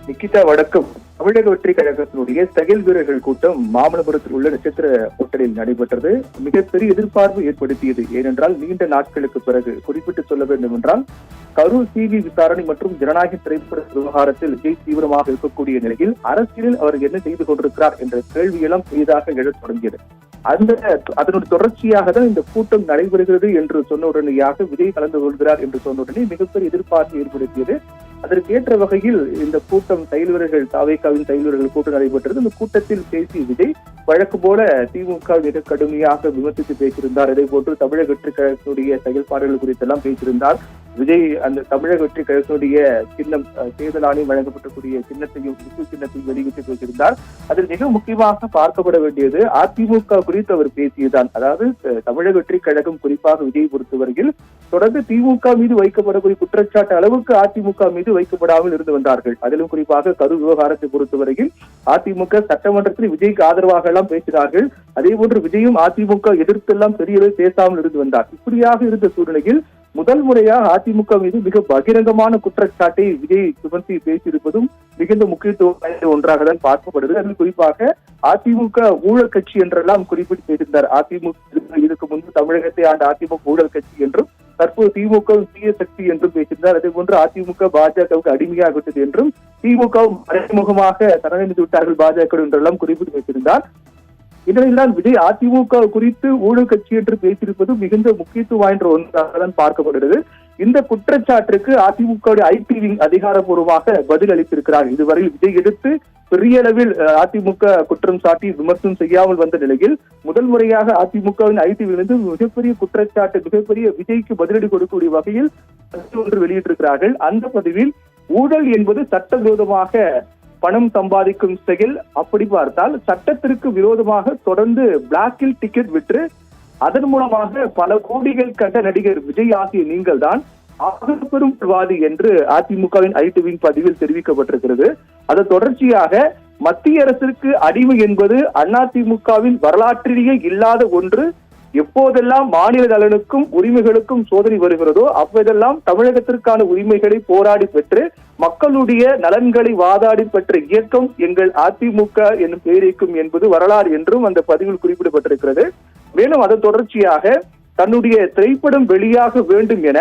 நிக்கிதா வடக்கம். தமிழக வெற்றி கழகத்தினுடைய செயல் வீரர்கள் கூட்டம் மாமல்லபுரத்தில் உள்ள நட்சத்திர ஹோட்டலில் நடைபெற்றது. மிகப்பெரிய எதிர்பார்ப்பு ஏற்படுத்தியது. ஏனென்றால் நீண்ட நாட்களுக்கு பிறகு குறிப்பிட்டு சொல்ல வேண்டும் என்றால் கரூர் சிவி விசாரணை மற்றும் ஜனநாயக திரைப்பட விவகாரத்தில் விஜய் தீவிரமாக இருக்கக்கூடிய நிலையில் அரசியலில் அவர் என்ன செய்து கொண்டிருக்கிறார் என்ற கேள்வியெல்லாம் பெரிதாக எழத் தொடங்கியது. அதனுடைய தொடர்ச்சியாக தான் இந்த கூட்டம் நடைபெறுகிறது என்று சொன்ன உடனேயாக விஜய் கலந்து கொள்கிறார் என்று சொன்ன உடனே மிகப்பெரிய எதிர்பார்ப்பு ஏற்படுத்தியது. அதற்கேற்ற வகையில் இந்த கூட்டம் செயல் வீரர்கள் தாவேகாவின் செயல் வீரர்கள் கூட்டம் நடைபெற்றது. இந்த கூட்டத்தில் பேசிய விஜய் வழக்கு போல திமுக மிக கடுமையாக விமர்சித்து பேசியிருந்தார். இதே போன்று தமிழக வெற்றி கழகத்தினுடைய செயல்பாடுகள் குறித்தெல்லாம் பேசியிருந்தார். விஜய் அந்த தமிழக வெற்றி கழகத்தினுடைய சின்னம் தேர்தல் ஆணையம் வழங்கப்படக்கூடிய சின்னத்தையும் சின்னத்தையும் வெளியிட்டு பேசியிருந்தார். அதில் மிக முக்கியமாக பார்க்கப்பட வேண்டியது அதிமுக குறித்து அவர் பேசியதுதான். அதாவது தமிழக வெற்றி கழகம் குறிப்பாக விஜய் பொறுத்தவரையில் தொடர்ந்து திமுக மீது வைக்கப்படக்கூடிய குற்றச்சாட்டு அளவுக்கு அதிமுக மீது வைக்கப்படாமல் இருந்து வந்தார்கள். அதிலும் குறிப்பாக கரூர் விவகாரத்தை பொறுத்தவரையில் அதிமுக சட்டமன்றத்தில் விஜய்க்கு ஆதரவாக எல்லாம் பேசினார்கள். அதே போன்று விஜயும் அதிமுக எதிர்த்தெல்லாம் பெரிய பேசாமல் இருந்து வந்தார். இப்படியாக இருந்த சூழ்நிலையில் முதல் முறையாக அதிமுக மீது மிக பகிரங்கமான குற்றச்சாட்டை விஜய் சுமத்தி பேசியிருப்பதும் மிகுந்த முக்கியத்துவம் வாய்ந்த ஒன்றாக தான் பார்க்கப்படுது. அதில் குறிப்பாக அதிமுக ஊழல் கட்சி என்றெல்லாம் குறிப்பிட்டு பேசியிருந்தார். அதிமுக இதுக்கு முன்பு தமிழகத்தை ஆண்ட அதிமுக ஊழல் கட்சி என்றும் தற்போது திமுக தீய சக்தி என்றும் பேசியிருந்தார். அதே போன்று அதிமுக பாஜகவுக்கு அடிமையாகிவிட்டது என்றும் திமுக மறைமுகமாக தரணிந்து விட்டார்கள் பாஜக என்றெல்லாம் குறிப்பிட்டு பேசியிருந்தார். இதனால் விஜய் அதிமுக குறித்து ஊழல் கட்சி என்று பேசியிருப்பது மிகுந்த முக்கியத்துவம் வாய்ந்த ஒன்றாக தான் பார்க்கப்படுகிறது. இந்த குற்றச்சாட்டுக்கு அதிமுக ஐடி விங் அதிகாரப்பூர்வமாக பதில் அளித்திருக்கிறார். இதுவரையில் விஜய் எடுத்து பெரிய அளவில் அதிமுக குற்றம் சாட்டி விமர்சனம் செய்யாமல் வந்த நிலையில் முதல் முறையாக அதிமுகவின் ஐடி விங்கிலிருந்து மிகப்பெரிய குற்றச்சாட்டு மிகப்பெரிய விஜய்க்கு பதிலடி கொடுக்கக்கூடிய வகையில் ஒன்று வெளியிட்டிருக்கிறார்கள். அந்த பதிவில் ஊழல் என்பது சட்டவிரோதமாக பணம் சம்பாதிக்கும் செயல். அப்படி பார்த்தால் சட்டத்திற்கு விரோதமாக தொடர்ந்து பிளாக்கில் டிக்கெட் விற்று அதன் மூலமாக பல கோடிகள் கண்ட நடிகர் விஜய் ஆகிய நீங்கள் தான் பெரும் வாதி என்று அதிமுகவின் ஐடி விங் பதிவில் தெரிவிக்கப்பட்டிருக்கிறது. அதன் தொடர்ச்சியாக மத்திய அரசுக்கு அடிமை என்பது அதிமுகவின் வரலாற்றிலேயே இல்லாத ஒன்று. எப்போதெல்லாம் மாநில நலனுக்கும் உரிமைகளுக்கும் சோதனை வருகிறதோ அப்போதெல்லாம் தமிழகத்திற்கான உரிமைகளை போராடி பெற்று மக்களுடைய நலன்களை வாதாடி பெற்ற இயக்கம் எங்கள் அதிமுக என்னும் பெயரிக்கும் என்பது வரலாறு என்றும் அந்த பதிவில் குறிப்பிடப்பட்டிருக்கிறது. மேலும் அதன் தொடர்ச்சியாக தன்னுடைய திரைப்படம் வெளியாக வேண்டும் என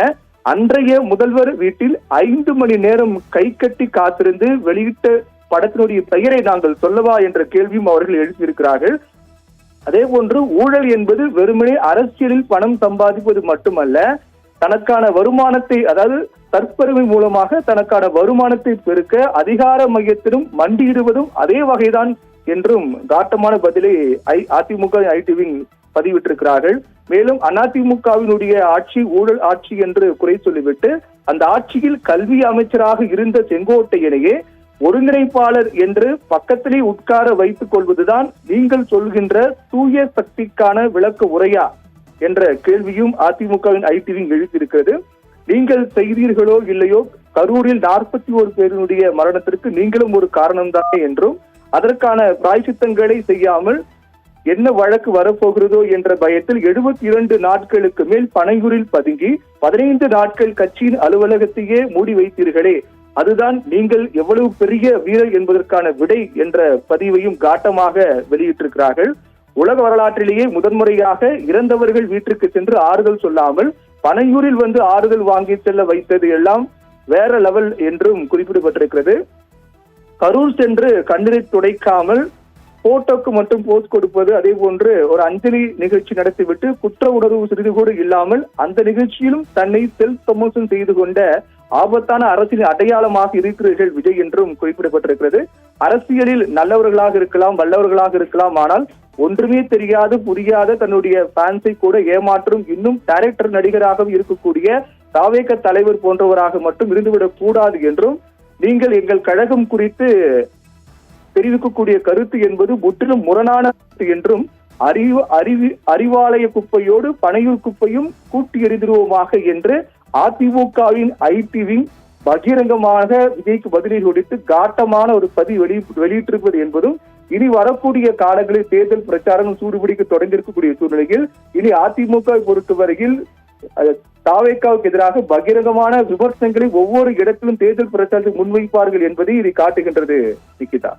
அன்றைய முதல்வர் வீட்டில் 5 மணி நேரம் கை கட்டி காத்திருந்து வெளியிட்ட படத்தினுடைய பெயரை நாங்கள் சொல்லவா என்ற கேள்வியும் அவர்கள் எழுப்பியிருக்கிறார்கள். அதே போன்று ஊழல் என்பது வெறுமனே அரசியலில் பணம் சம்பாதிப்பது மட்டுமல்ல, தனக்கான வருமானத்தை அதாவது தற்பெருமை மூலமாக தனக்கான வருமானத்தை பெருக்க அதிகார மையத்திலும் மண்டியிடுவதும் அதே வகைதான் என்றும் காட்டமான பதிலை அதிமுக ஐடி விங் பதிவிட்டிருக்கிறார்கள். மேலும் அதிமுகவினுடைய ஆட்சி ஊழல் ஆட்சி என்று குறை சொல்லிவிட்டு அந்த ஆட்சியில் கல்வி அமைச்சராக இருந்த செங்கோட்டையனையே ஒருங்கிணைப்பாளர் என்று பக்கத்திலே உட்கார வைத்துக் கொள்வதுதான் நீங்கள் சொல்கின்ற தூய சக்திக்கான விளக்க உரையா என்ற கேள்வியும் அதிமுகவின் ஐடி விங் எழுப்பியிருக்கிறது. நீங்கள் செய்தீர்களோ இல்லையோ கரூரில் 41 பேருடைய மரணத்திற்கு நீங்களும் ஒரு காரணம் தானே என்றும் அதற்கான பிராயச்சித்தங்களை செய்யாமல் என்ன வழக்கு வரப்போகிறதோ என்ற பயத்தில் 72 நாட்களுக்கு மேல் பனையூரில் பதுங்கி 15 நாட்கள் கட்சியின் அலுவலகத்தையே மூடி வைத்தீர்களே, அதுதான் நீங்கள் எவ்வளவு பெரிய வீரர் என்பதற்கான விடை என்ற பதிவையும் காட்டமாக வெளியிட்டிருக்கிறார்கள். உலக வரலாற்றிலேயே முதன்முறையாக இறந்தவர்கள் வீட்டிற்கு சென்று ஆறுதல் சொல்லாமல் பனையூரில் வந்து ஆறுதல் வாங்கி செல்ல வைத்தது எல்லாம் வேற லெவல் என்றும் குறிப்பிடப்பட்டிருக்கிறது. கரூர் சென்று கண்ணீரை துடைக்காமல் போட்டோக்கு மட்டும் போஸ்ட் கொடுப்பது, அதே போன்று ஒரு அஞ்சலி நிகழ்ச்சி நடத்திவிட்டு குற்ற உணர்வு சிறிது கூட இல்லாமல் அந்த நிகழ்ச்சியிலும் தன்னை செல்ஃப் ப்ரமோஷன் செய்து கொண்ட ஆபத்தான அரசியலின் அடையாளமாக இருக்கிறீர்கள் விஜய் என்றும் குறிப்பிடப்பட்டிருக்கிறது. அரசியலில் நல்லவர்களாக இருக்கலாம் வல்லவர்களாக இருக்கலாம், ஆனால் ஒன்றுமே தெரியாது புரியாத தன்னுடைய ஃபேன்ஸை கூட ஏமாற்றும் இன்னும் டைரக்டர் நடிகராக இருக்கக்கூடிய தாவேக தலைவர் போன்றவராக மட்டும் இருந்துவிடக் கூடாது என்றும் நீங்கள் எங்கள் கழகம் குறித்து தெரிவிக்கக்கூடிய கருத்து என்பது முற்றிலும் முரணான என்றும் அறிவாலய குப்பையோடு பனையூர் குப்பையும் கூட்டி எறிந்திருவோமாக என்று அதிமுகவின் ஐடி விங் பகிரங்கமாக விஜய்க்கு பதிலடி கொடுத்து காட்டமான ஒரு வெளியிட்டிருப்பது என்பதும் இனி வரக்கூடிய காலங்களில் தேர்தல் பிரச்சாரம் சூடுபிடிக்க தொடங்கியிருக்கக்கூடிய சூழ்நிலையில் இனி அதிமுக பொறுத்தவரையில் தாவேக்காவுக்கு எதிராக பகிரங்கமான விமர்சனங்களை ஒவ்வொரு இடத்திலும் தேர்தல் பிரச்சாரத்தில் முன்வைப்பார்கள் என்பதை இதை காட்டுகின்றது நிக்கிதா.